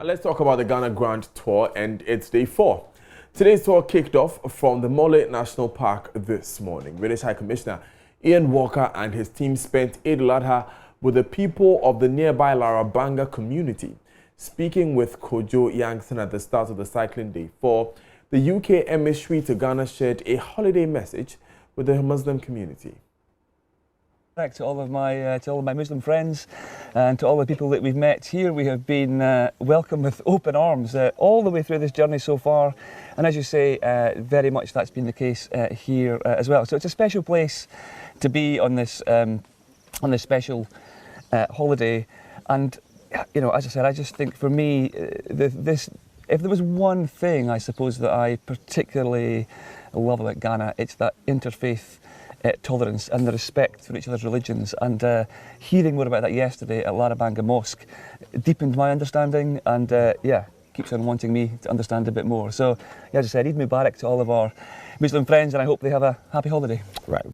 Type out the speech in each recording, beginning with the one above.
Let's talk about the Ghana Grand Tour, and it's day 4. Today's tour kicked off from the Mole National Park this morning. British High Commissioner Ian Walker and his team spent Eid Ul-Adha with the people of the nearby Larabanga community. Speaking with Kojo Yankson at the start of the cycling day 4, the UK emissary to Ghana shared a holiday message with the Muslim community. Back to all of my Muslim friends and to all the people that we've met here. We have been welcomed with open arms all the way through this journey so far, and as you say, very much that's been the case here as well. So it's a special place to be on this special holiday, and you know, as I said, I just think for me, if there was one thing I suppose that I particularly love about Ghana, it's that interfaith tolerance and the respect for each other's religions, and hearing more about that yesterday at Larabanga Mosque deepened my understanding, and keeps on wanting me to understand a bit more. So as I said, Eid Mubarak to all of our Muslim friends, and I hope they have a happy holiday. Right.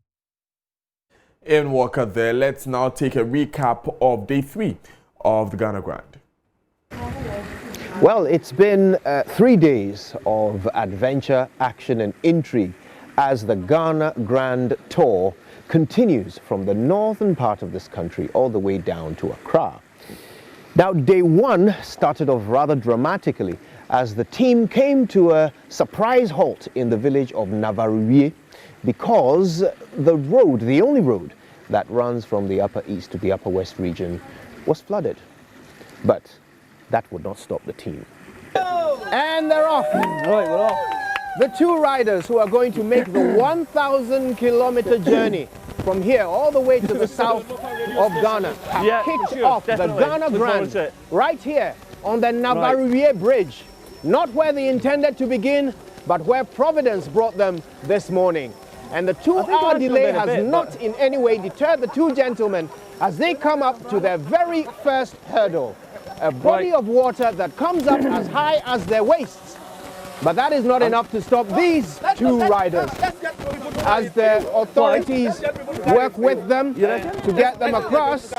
Ian Walker there. Let's now take a recap of day 3 of the Ghana Grand. Well, it's been 3 days of adventure, action and intrigue as the Ghana Grand Tour continues from the northern part of this country all the way down to Accra. Now, day 1 started off rather dramatically as the team came to a surprise halt in the village of Navaruye because the road, the only road that runs from the Upper East to the Upper West region, was flooded. But that would not stop the team. And they're off. Right, we're off. The 2 riders who are going to make the 1,000-kilometer journey from here all the way to the south of Ghana have kicked off the Ghana Grand right here on the Navaruye Bridge. Not where they intended to begin, but where Providence brought them this morning. And the 2-hour delay has not in any way deterred the 2 gentlemen as they come up to their very first hurdle. A body of water that comes up as high as their waists. But that is not enough to stop these 2 riders as the authorities work with them to get them across.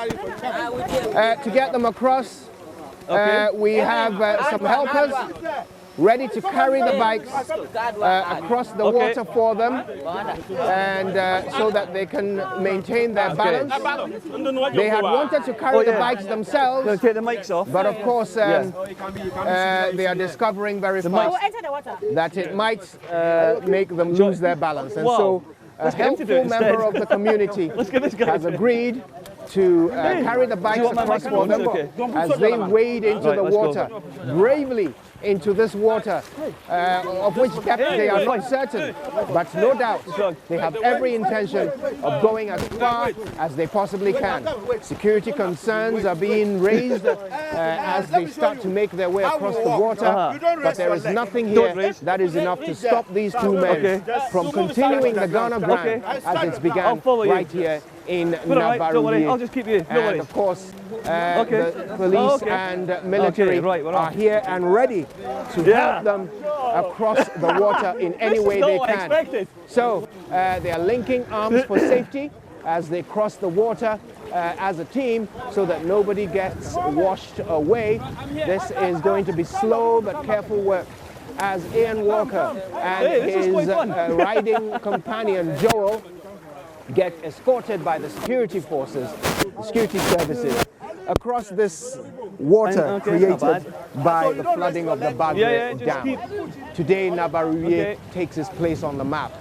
We have some helpers ready to carry the bikes across the water for them, and so that they can maintain their balance. They had wanted to carry the bikes themselves, Take the mics off. but of course they are discovering very fast that it might make them lose their balance, and so a helpful member of the community has agreed to carry the bikes across for them as they wade into the water, bravely into this water, of which depth they are not certain, but no doubt they have every intention of going as far as they possibly can. Security concerns are being raised as they start to make their way across the water, but there is nothing here that is enough to stop these 2 men from continuing the Ghana Grand as it's began right here in Navaruye. I'll just keep you. And of course, the police and military are here and ready to help them across the water in any way they can. So they are linking arms for safety as they cross the water as a team so that nobody gets washed away. This is going to be slow but careful work as Ian Walker and his riding companion Joel get escorted by the security forces, the security services, across this water created by the flooding of the Bagre Dam. Today, Navaruye takes its place on the map.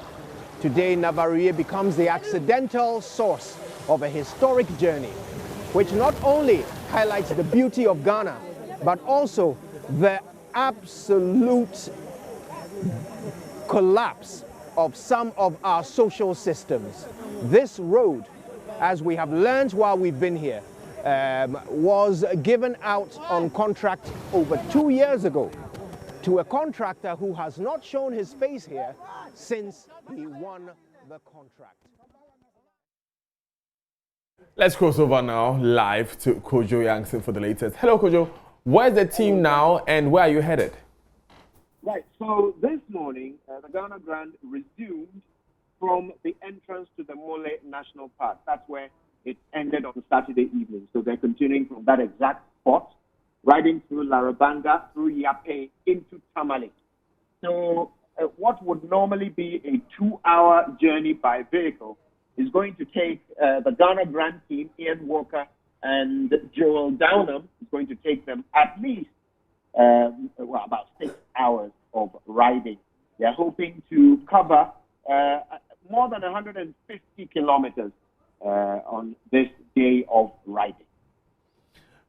Today, Navaruye becomes the accidental source of a historic journey, which not only highlights the beauty of Ghana, but also the absolute collapse of some of our social systems. This road, as we have learned while we've been here, was given out on contract over 2 years ago to a contractor who has not shown his face here since he won the contract. Let's cross over now live to Kojo Yankson for the latest. Hello, Kojo. Where's the team now and where are you headed? Right, so this morning, the Ghana Grand resumed from the entrance to the Mole National Park. That's where it ended on Saturday evening. So they're continuing from that exact spot riding through Larabanga, through Yape, into Tamale. So what would normally be a 2-hour journey by vehicle is going to take the Ghana Grand team, Ian Walker and Joel Downham, is going to take them at least about 6 hours of riding. They're hoping to cover more than 150 kilometers on this day of riding.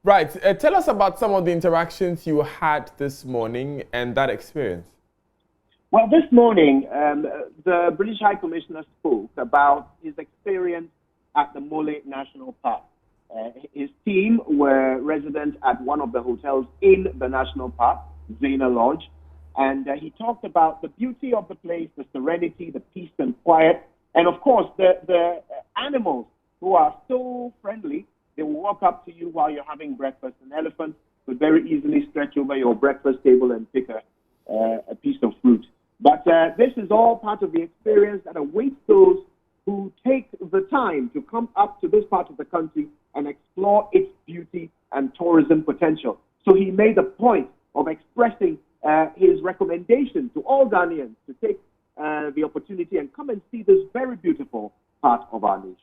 Right. Tell us about some of the interactions you had this morning and that experience. Well, this morning, the British High Commissioner spoke about his experience at the Mole National Park. His team were residents at one of the hotels in the national park, Zena Lodge, and he talked about the beauty of the place, the serenity, the peace and quiet, and of course, the animals who are so friendly. They will walk up to you while you're having breakfast. An elephant could very easily stretch over your breakfast table and pick a piece of fruit. But this is all part of the experience that awaits those who take the time to come up to this part of the country and explore its beauty and tourism potential. So he made a point of expressing his recommendation to all Ghanaians to take the opportunity and come and see this very beautiful part of our nation.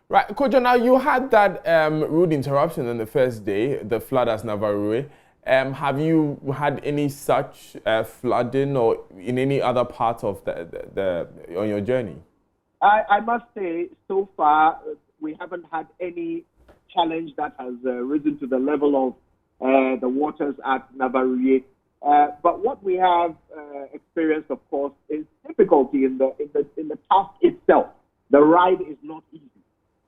Right, Kojo, now you had that rude interruption on the first day, the flood at Navarrue. Have you had any such flooding or in any other part of on your journey? I must say, so far, we haven't had any challenge that has risen to the level of the waters at Navarrue. But what we have experienced, of course, is difficulty in the task itself. The ride is not easy.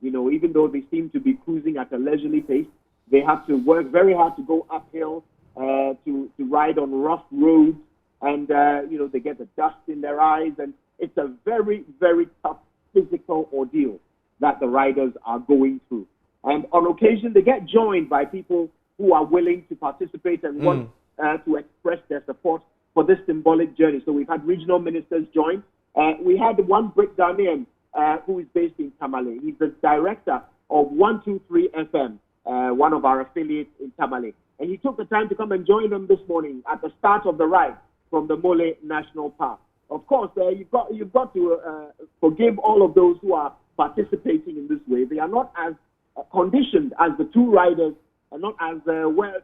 You know, even though they seem to be cruising at a leisurely pace, they have to work very hard to go uphill, to ride on rough roads, and, they get the dust in their eyes, and it's a very, very tough physical ordeal that the riders are going through. And on occasion, they get joined by people who are willing to participate and want to express their support for this symbolic journey. So we've had regional ministers join. We had one Brit Ghanaian who is based in Tamale. He's the director of 123 FM, one of our affiliates in Tamale. And he took the time to come and join them this morning at the start of the ride from the Mole National Park. Of course, you've got to forgive all of those who are participating in this way. They are not as conditioned as the two riders, and not as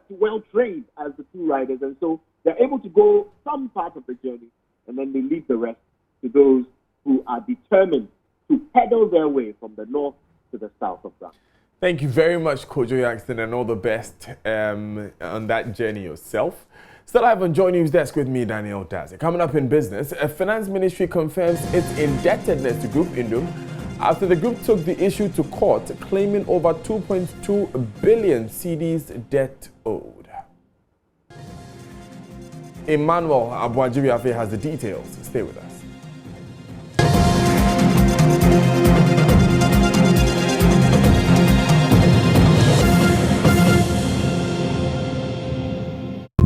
well trained as the two riders. And so they're able to go some part of the journey, and then they leave the rest to those who are determined to pedal their way from the north to the south of Ghana. Thank you very much, Kojo Yaxton, and all the best on that journey yourself. Still live on JoyNews desk with me, Daniel Daze. Coming up in business, a finance ministry confirms its indebtedness to Group Indom after the group took the issue to court, claiming over 2.2 billion cedis debt owed. Emmanuel Abuajiriafe has the details. Stay with us.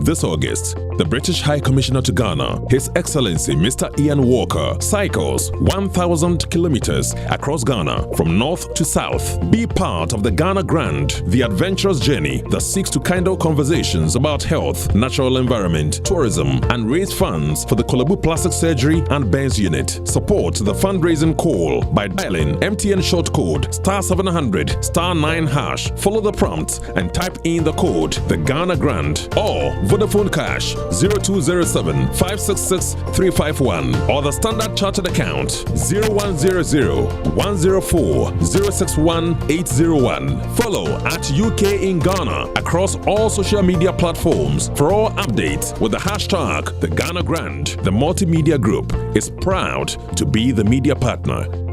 This August, the British High Commissioner to Ghana, His Excellency Mr. Ian Walker, cycles 1,000 kilometers across Ghana from north to south. Be part of the Ghana Grand, the adventurous journey that seeks to kindle conversations about health, natural environment, tourism, and raise funds for the Kolebu Plastic Surgery and Burns Unit. Support the fundraising call by dialing MTN short code *700 *9#. Follow the prompts and type in the code the Ghana Grand or Vodafone Cash 0207 566 351 or the Standard Chartered account 0100 104 061 801. Follow at UK in Ghana across all social media platforms for all updates with the hashtag the Ghana Grand. The Multimedia Group is proud to be the media partner.